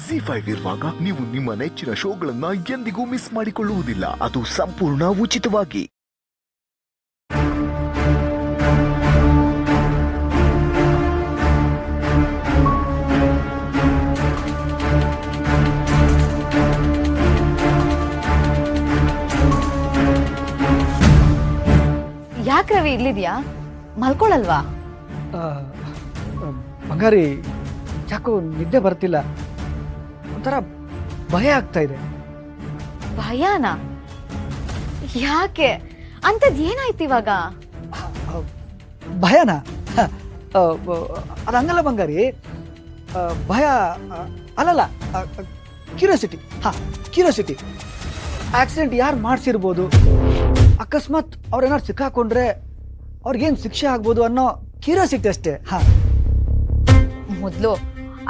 ಜಿ5 ಇರುವಾಗ ನೀವು ನಿಮ್ಮ ನೆಚ್ಚಿನ ಶೋಗಳನ್ನ ಎಂದಿಗೂ ಮಿಸ್ ಮಾಡಿಕೊಳ್ಳುವುದಿಲ್ಲ. ಅದು ಸಂಪೂರ್ಣ ಉಚಿತವಾಗಿ. ಯಾಕೆ ರವಿ ಇಲ್ಲಿದ್ಯಾ? ಮಲ್ಕೊಳ್ಳಲ್ವಾ? ಬಂಗಾರಿ, ಯಾಕೋ ನಿದ್ದೆ ಬರ್ತಿಲ್ಲ, ಒಂಥರ ಭಯ ಆಗ್ತಾ ಇದೆ. ಭಯನಾ? ಯಾಕೆ? ಅಂತದ್ ಏನಾಯ್ತು ಇವಾಗ? ಭಯನಾ? ಅದಂಗಲ್ಲ ಬಂಗಾರಿ, ಭಯ ಅಲ್ಲಲ್ಲ, ಕ್ಯೂರಿಯಾಸಿಟಿ. ಕ್ಯೂರಿಯಾಸಿಟಿ. ಆಕ್ಸಿಡೆಂಟ್ ಯಾರು ಮಾಡಿಸಿರ್ಬೋದು, ಅಕಸ್ಮಾತ್ ಅವ್ರೇನಾರು ಸಿಕ್ಕಾಕೊಂಡ್ರೆ ಅವ್ರಿಗೇನು ಶಿಕ್ಷೆ ಆಗ್ಬೋದು ಅನ್ನೋ ಕ್ಯೂರಿಯಾಸಿಟಿ ಅಷ್ಟೇ. ಮೊದ್ಲು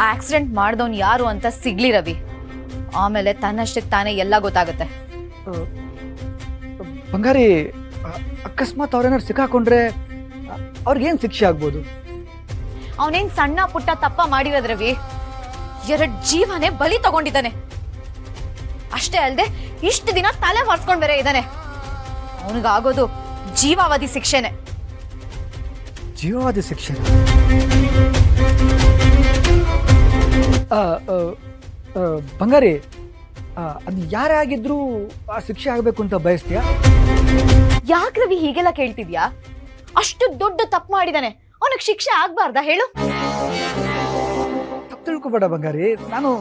ಆಕ್ಸಿಡೆಂಟ್ ಮಾಡ್ದವ್ನು ಯಾರು ಅಂತ ಸಿಗ್ಲಿ ರವಿ, ಆಮೇಲೆ ತನ್ನಷ್ಟಕ್ಕೆ ತಾನೇ ಎಲ್ಲ ಗೊತ್ತಾಗುತ್ತೆ. ಬಂಗಾರಿ, ಅಕಸ್ಮಾತ್ ಅವ್ರೇನಾರು ಸಿಕ್ಕಾಕೊಂಡ್ರೆ ಅವ್ರಿಗೇನು ಶಿಕ್ಷೆ ಆಗ್ಬೋದು? ಅವನೇನ್ ಸಣ್ಣ ಪುಟ್ಟ ತಪ್ಪ ಮಾಡಿರೋದ್ ರವಿ, 2 ಜೀವನೇ ಬಲಿ ತಗೊಂಡಿದ್ದಾನೆ. ಅಷ್ಟೇ ಅಲ್ಲದೆ ಇಷ್ಟು ದಿನ ತಲೆ ಮರ್ಸ್ಕೊಂಡ್ ಬೇರೆ ಇದ್ದಾನೆ. ಅವನಿಗಾಗೋದು ಜೀವಾವಧಿ ಶಿಕ್ಷೆನೆ. ಜೀವಾವಧಿ ಶಿಕ್ಷೆ? ಬಂಗಾರಿ, ಅದು ಯಾರೇ ಆಗಿದ್ರೂ ಆ ಶಿಕ್ಷೆ ಆಗಬೇಕು ಅಂತ ಬಯಸ್ತೀಯಾ? ಯಾಕೆ ರವಿ ಹೀಗೆಲ್ಲ ಕೇಳ್ತಿದ್ಯಾ? ಅಷ್ಟು ದೊಡ್ಡ ತಪ್ಪು ಮಾಡಿದಾನೆ, ಅವನಿಗೆ ಶಿಕ್ಷೆ ಆಗ್ಬಾರ್ದಾ ಹೇಳು? ತಪ್ಪು ತಿಳ್ಕೊಬೇಡ ಬಂಗಾರಿ, ನಾನು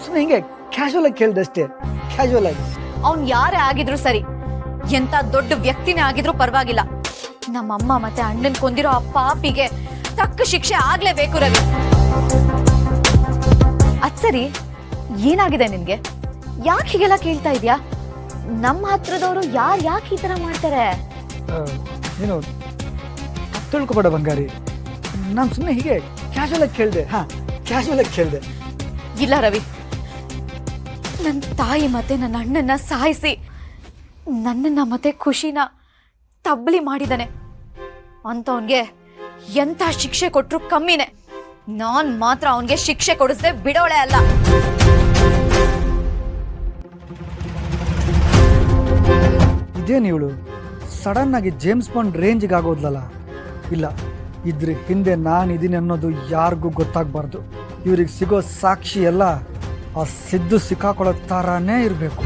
ಸುಮ್ಮನೆ ಹಿಂಗೆ ಕ್ಯಾಶುವಲ್ ಆಗಿ ಕೇಳ್ದಷ್ಟೇ, ಕ್ಯಾಶುವಲ್ ಆಗಿ. ಅವ್ನ್ ಯಾರೇ ಆಗಿದ್ರು ಸರಿ, ಎಂತ ದೊಡ್ಡ ವ್ಯಕ್ತಿನೇ ಆಗಿದ್ರು ಪರವಾಗಿಲ್ಲ, ನಮ್ಮಮ್ಮ ಮತ್ತೆ ಅಣ್ಣನ್ ಕೊಂದಿರೋ ಆ ಪಾಪಿಗೆ ತಕ್ಕ ಶಿಕ್ಷೆ ಆಗ್ಲೇಬೇಕು ರವಿ. ಅದ್ ಸರಿ, ಏನಾಗಿದೆ ನಿನ್ಗೆ? ಯಾಕೆ ಹೀಗೆಲ್ಲ ಕೇಳ್ತಾ ಇದ್ಯಾ? ನಮ್ಮ ಹತ್ರದವರು ಯಾಕೆ ಈ ತರ ಮಾಡ್ತಾರೆ? ನೀನು ತಪ್ಪು ತಿಳ್ಕೊಬೇಡ ಬಂಗಾರಿ, ನಾನು ಸುಮ್ಮನೆ ಹೀಗೆ ಕ್ಯಾಶುವಲ್ ಆಗಿ ಕೇಳಿದೆ. ಕ್ಯಾಶುವಲ್ ಆಗಿ ಕೇಳಿದೆ. ಇಲ್ಲ ರವಿ, ನನ್ನ ತಾಯಿ ಮತ್ತೆ ನನ್ನ ಅಣ್ಣನ್ನ ಸಾಯಿಸಿ ನನ್ನನ್ನ ಮತ್ತೆ ಖುಷಿನ ತಬ್ಬಲಿ ಮಾಡಿದಾನೆ. ಅಂತವನ್ಗೆ ಎಂತ ಶಿಕ್ಷೆ ಕೊಟ್ರು ಕಮ್ಮಿನೇ. ನಾನ್ ಮಾತ್ರ ಅವನ್ಗೆ ಶಿಕ್ಷೆ ಕೊಡಿಸದೆ ಬಿಡೋಳೆ ಅಲ್ಲ. ಇದೇನು ಇವಳು ಸಡನ್ ಆಗಿ ಜೇಮ್ಸ್ ಬಾಂಡ್ ರೇಂಜ್ಗೆ ಆಗೋದ್ಲಲ್ಲ? ಇಲ್ಲ, ಇದ್ರ ಹಿಂದೆ ನಾನಿದ್ದೀನಿ ಅನ್ನೋದು ಯಾರಿಗೂ ಗೊತ್ತಾಗಬಾರ್ದು. ಇವ್ರಿಗೆ ಸಿಗೋ ಸಾಕ್ಷಿ ಎಲ್ಲ ಆ ಸಿದ್ದು ಸಿಕ್ಕಾಕೊಳ್ಳೋ ಥರಾನೇ ಇರಬೇಕು.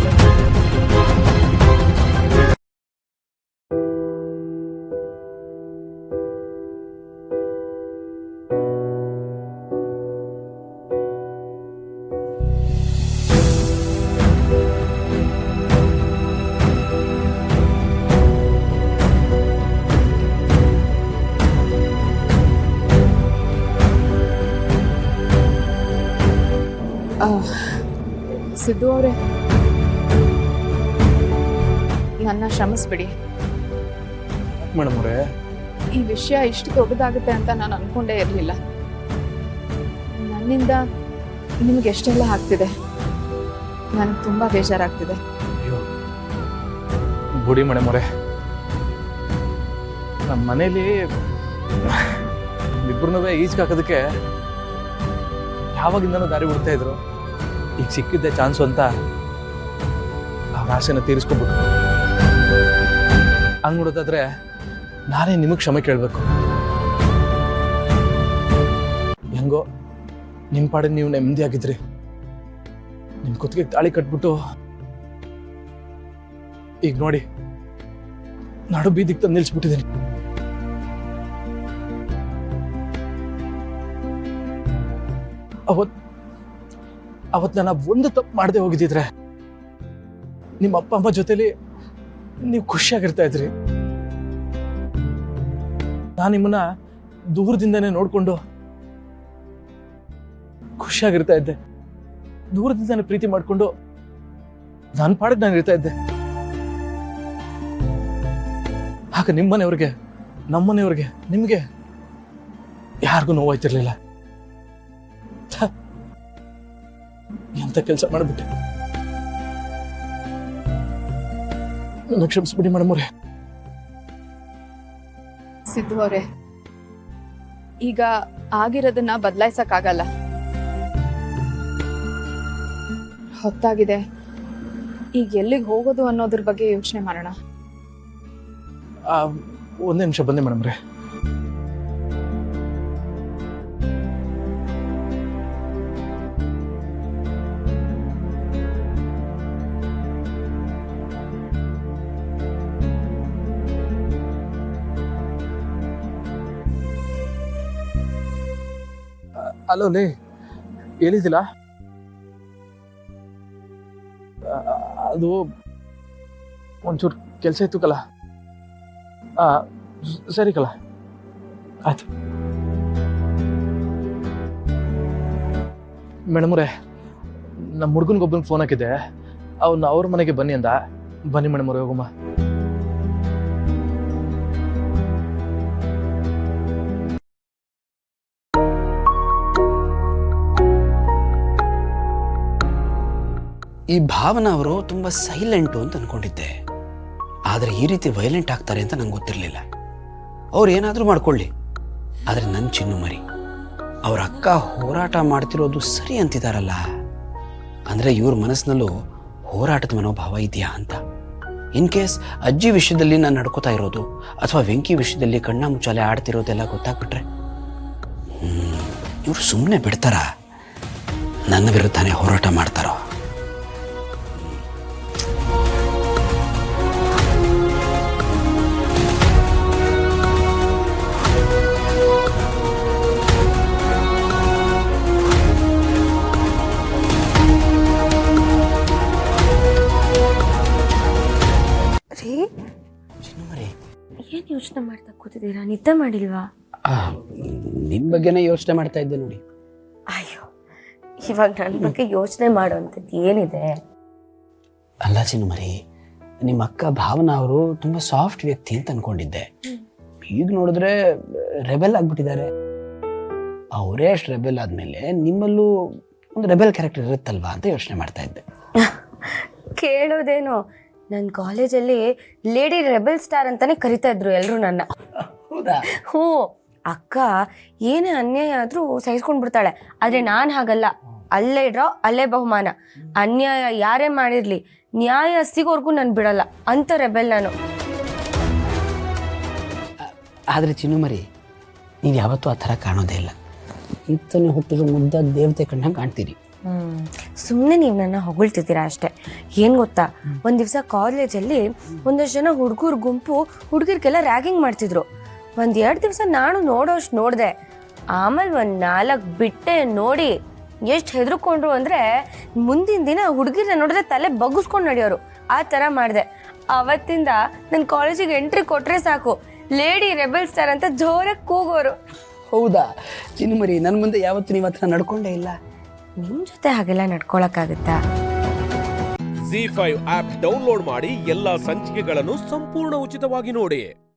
ಸಿದ್ದು ಅವರೇ, ನನ್ನ ಕ್ಷಮಿಸ್ಬಿಡಿ. ಮೇಡಮ್ ಅವರೇ, ಈ ವಿಷಯ ಇಷ್ಟು ದೊಡ್ಡದಾಗುತ್ತೆ ಅಂತ ನಾನು ಅನ್ಕೊಂಡೇ ಇರಲಿಲ್ಲ. ನನ್ನಿಂದ ನಿಮ್ಗೆ ಎಷ್ಟೆಲ್ಲ ಆಗ್ತಿದೆ, ನನಗೆ ತುಂಬಾ ಬೇಜಾರಾಗ್ತಿದೆ. ಅಯ್ಯೋ ಬುಡಿ ಮೇಡಮ್ ಅವರೇ, ನಮ್ಮ ಮನೇಲಿ ಇಬ್ಬರನ್ನೂ ಈಜ್ಗೆ ಹಾಕೋದಕ್ಕೆ ಯಾವಾಗಿಂದನೂ ದಾರಿ ಬಿಡ್ತಾ ಇದ್ರು. ಈಗ ಸಿಕ್ಕಿದ್ದೆ ಚಾನ್ಸು ಅಂತ ಅವ್ರ ಆಸೆನ ತೀರಿಸ್ಕೊಬಿಟ್ಟು. ಹಂಗೆ ನೋಡೋದಾದ್ರೆ ನಾನೇ ನಿಮಗೆ ಕ್ಷಮೆ ಕೇಳಬೇಕು. ಹೆಂಗೋ ನಿಮ್ಮ ಪಾಡಿಗೆ ನೀವು ನೆಮ್ಮದಿ ಆಗಿದ್ರಿ. ನಿಮ್ಮ ಕುತ್ತಿಗೆ ತಾಳಿ ಕಟ್ಬಿಟ್ಟು ಈಗ ನೋಡಿ ನಾಡು ಬೀದಿಗೆ ತಂದು ನಿಲ್ಸ್ಬಿಟ್ಟಿದ್ದೀನಿ. ಅವತ್ತು ನಾನು ಒಂದು ತಪ್ಪು ಮಾಡದೆ ಹೋಗಿದ್ದಿದ್ರೆ ನಿಮ್ಮ ಅಪ್ಪ ಅಮ್ಮ ಜೊತೆಲಿ ನೀವು ಖುಷಿಯಾಗಿರ್ತಾ ಇದ್ರಿ. ನಾನು ನಿಮ್ಮನ್ನ ದೂರದಿಂದನೇ ನೋಡ್ಕೊಂಡು ಖುಷಿಯಾಗಿರ್ತಾ ಇದ್ದೆ. ದೂರದಿಂದನೇ ಪ್ರೀತಿ ಮಾಡ್ಕೊಂಡು ನನ್ನ ಪಾಡಿಗೆ ನಾನು ಇರ್ತಾ ಇದ್ದೆ. ಆಗ ನಿಮ್ಮನೆಯವ್ರಿಗೆ, ನಮ್ಮನೆಯವ್ರಿಗೆ, ನಿಮ್ಗೆ ಯಾರಿಗೂ ನೋವಾಯ್ತಿರ್ಲಿಲ್ಲ. ಎಂತ ಕೆಲಸ ಮಾಡ್ಬಿಟ್ಟೆ. ನನ್ನ ಕ್ಷಮಿಸ್ಬಿಡಿ ಮೇಡಮ್ ಅವರೇ. ಸಿದ್ದು ಅವರೇ, ಈಗ ಆಗಿರೋದನ್ನ ಬದಲಾಯಿಸಕ್ಕಾಗಲ್ಲ. ಹೊತ್ತಾಗಿದೆ. ಈಗ ಎಲ್ಲಿಗೆ ಹೋಗೋದು ಅನ್ನೋದ್ರ ಬಗ್ಗೆ ಯೋಚನೆ ಮಾಡೋಣ. ಒಂದೇ ನಿಮಿಷ ಬಂದೆ ಮೇಡಮ್ರೆ. ಅಲೋ ಲೇ, ಹೇಳಿದಿಲ್ಲ? ಅದು ಒಂಚೂರು ಕೆಲಸ ಇತ್ತು ಕಲ. ಸರಿ ಕಲ, ಆಯ್ತು. ಮೇಡಮ್ರೆ, ನಮ್ಮ ಹುಡುಗನಿಗೊಬ್ಬನಿಗೆ ಫೋನ್ ಹಾಕಿದ್ದೆ. ಅವ್ನ ಅವ್ರ ಮನೆಗೆ ಬನ್ನಿ ಅಂದ. ಬನ್ನಿ ಮೇಡಮ್ರೆ, ಹೋಗಮ್ಮ. ಈ ಭಾವನಾ ಅವರು ತುಂಬ ಸೈಲೆಂಟು ಅಂತ ಅಂದ್ಕೊಂಡಿದ್ದೆ. ಆದರೆ ಈ ರೀತಿ ವೈಲೆಂಟ್ ಆಗ್ತಾರೆ ಅಂತ ನಂಗೆ ಗೊತ್ತಿರಲಿಲ್ಲ. ಅವ್ರು ಏನಾದರೂ ಮಾಡ್ಕೊಳ್ಳಿ, ಆದರೆ ನನ್ನ ಚಿನ್ನು ಮರಿ ಅವ್ರ ಅಕ್ಕ ಹೋರಾಟ ಮಾಡ್ತಿರೋದು ಸರಿ ಅಂತಿದಾರಲ್ಲ. ಅಂದರೆ ಇವ್ರ ಮನಸ್ಸಿನಲ್ಲೂ ಹೋರಾಟದ ಮನೋಭಾವ ಇದೆಯಾ ಅಂತ. ಇನ್ ಕೇಸ್ ಅಜ್ಜಿ ವಿಷಯದಲ್ಲಿ ನಾನು ನಡ್ಕೋತಾ ಇರೋದು ಅಥವಾ ವೆಂಕಿ ವಿಷಯದಲ್ಲಿ ಕಣ್ಣ ಮುಚ್ಚಾಲೆ ಆಡ್ತಿರೋದೆಲ್ಲ ಗೊತ್ತಾಗ್ಬಿಟ್ರೆ ಇವರು ಸುಮ್ಮನೆ ಬಿಡ್ತಾರ? ನನ್ನ ವಿರುದ್ಧನೇ ಹೋರಾಟ ಮಾಡ್ತಾರೋ? ಏನ್ ಯೋಚನೆ ಮಾಡ್ತಾ ಕೂತಿದ್ದೀರಾ? ನಿದ್ದೆ ಮಾಡಿಲ್ವಾ? ನಿಮ್ ಬಗ್ಗೆನೇ ಯೋಚನೆ ಮಾಡ್ತಾ ಇದ್ದೆ ನೋಡಿ. ಅಯ್ಯೋ, ಇವಾಗ ನನ್ನ ಬಗ್ಗೆ ಯೋಚನೆ ಮಾಡುವಂಥದ್ದು ಏನಿದೆ? ಅಲ್ಲ ಚಿನ್ನಮರಿ, ನಿಮ್ಮ ಅಕ್ಕ ಭಾವನಾ ಅವರು ತುಂಬಾ ಸಾಫ್ಟ್ ವ್ಯಕ್ತಿ ಅಂತ ಅನ್ಕೊಂಡಿದ್ದೆ. ಈಗ ನೋಡಿದ್ರೆ ರೆಬೆಲ್ ಆಗ್ಬಿಟ್ಟಿದ್ದಾರೆ. ಅವರೇ ಅಷ್ಟು ರೆಬೆಲ್ ಆದ್ಮೇಲೆ ನಿಮ್ಮಲ್ಲೂ ಒಂದು ರೆಬೆಲ್ ಕ್ಯಾರೆಕ್ಟರ್ ಇರುತ್ತಲ್ವಾ ಅಂತ ಯೋಚನೆ ಮಾಡ್ತಾ ಇದ್ದೆ. ಕೇಳೋದೇನು, ನನ್ನ ಕಾಲೇಜಲ್ಲಿ ಲೇಡಿ ರೆಬೆಲ್ ಸ್ಟಾರ್ ಅಂತಾನೆ ಕರಿತಾ ಇದ್ರು ಎಲ್ಲರೂ ನನ್ನ. ಹೌದಾ? ಹ್ಞೂ, ಅಕ್ಕ ಏನೇ ಅನ್ಯಾಯ ಆದ್ರೂ ಸಹಿಸ್ಕೊಂಡ್ ಬಿಡ್ತಾಳೆ. ಆದ್ರೆ ನಾನು ಹಾಗಲ್ಲ. ಅಲ್ಲೇ ಇಡ್ರೋ ಅಲ್ಲೇ ಬಹುಮಾನ. ಅನ್ಯಾಯ ಯಾರೇ ಮಾಡಿರ್ಲಿ, ನ್ಯಾಯ ಸಿಗೋರ್ಗೂ ನಾನು ಬಿಡಲ್ಲ ಅಂತ ರೆಬೆಲ್ ನಾನು. ಆದ್ರೆ ಚಿನ್ನಮರಿ, ನೀವು ಯಾವತ್ತೂ ಆ ಥರ ಕಾಣೋದೇ ಇಲ್ಲ. ಇತ್ತನೇ ಹುಟ್ಟಿರೋ ಮುದ್ದ ದೇವತೆ ಕಣ್ಣ ಕಾಣ್ತೀರಿ. ಸುಮ್ಮನೆ ನೀವು ನನ್ನ ಹೊಗಳ್ತಿದ್ದೀರಾ ಅಷ್ಟೇ. ಏನು ಗೊತ್ತಾ, ಒಂದು ದಿವಸ ಕಾಲೇಜಲ್ಲಿ ಒಂದಷ್ಟು ಜನ ಹುಡುಗರ ಗುಂಪು ಹುಡುಗಿರ್ಗೆಲ್ಲ ರ್ಯಾಗಿಂಗ್ ಮಾಡ್ತಿದ್ರು. 1-2 ದಿವಸ ನಾನು ನೋಡೋಷ್ಟು ನೋಡಿದೆ. ಆಮೇಲೆ 1-4 ಬಿಟ್ಟೆ ನೋಡಿ ಎಷ್ಟು ಹೆದರ್ಕೊಂಡ್ರು ಅಂದರೆ ಮುಂದಿನ ದಿನ ಹುಡುಗಿರನ್ನ ನೋಡಿದ್ರೆ ತಲೆ ಬಗ್ಗಿಸ್ಕೊಂಡು ನಡೆಯೋರು. ಆ ಥರ ಮಾಡಿದೆ. ಅವತ್ತಿಂದ ನನ್ನ ಕಾಲೇಜಿಗೆ ಎಂಟ್ರಿ ಕೊಟ್ಟರೆ ಸಾಕು, ಲೇಡಿ ರೆಬೆಲ್ ಸ್ಟಾರ್ ಅಂತ ಜೋರಾಗಿ ಕೂಗೋರು. ಹೌದಾ ಚಿನ್ನಮರಿ, ನನ್ನ ಮುಂದೆ ಯಾವತ್ತೂ ನೀವು ಹತ್ರ ನಡ್ಕೊಂಡೇ ಇಲ್ಲ. ನಿಮ್ಮ ಜೊತೆ ಹಾಗೆಲ್ಲ ನಡ್ಕೊಳಕ್ಕಾಗತ್ತಾ? ZEE5 ಆಪ್ ಡೌನ್ಲೋಡ್ ಮಾಡಿ ಎಲ್ಲಾ ಸಂಚಿಕೆಗಳನ್ನು ಸಂಪೂರ್ಣ ಉಚಿತವಾಗಿ ನೋಡಿ.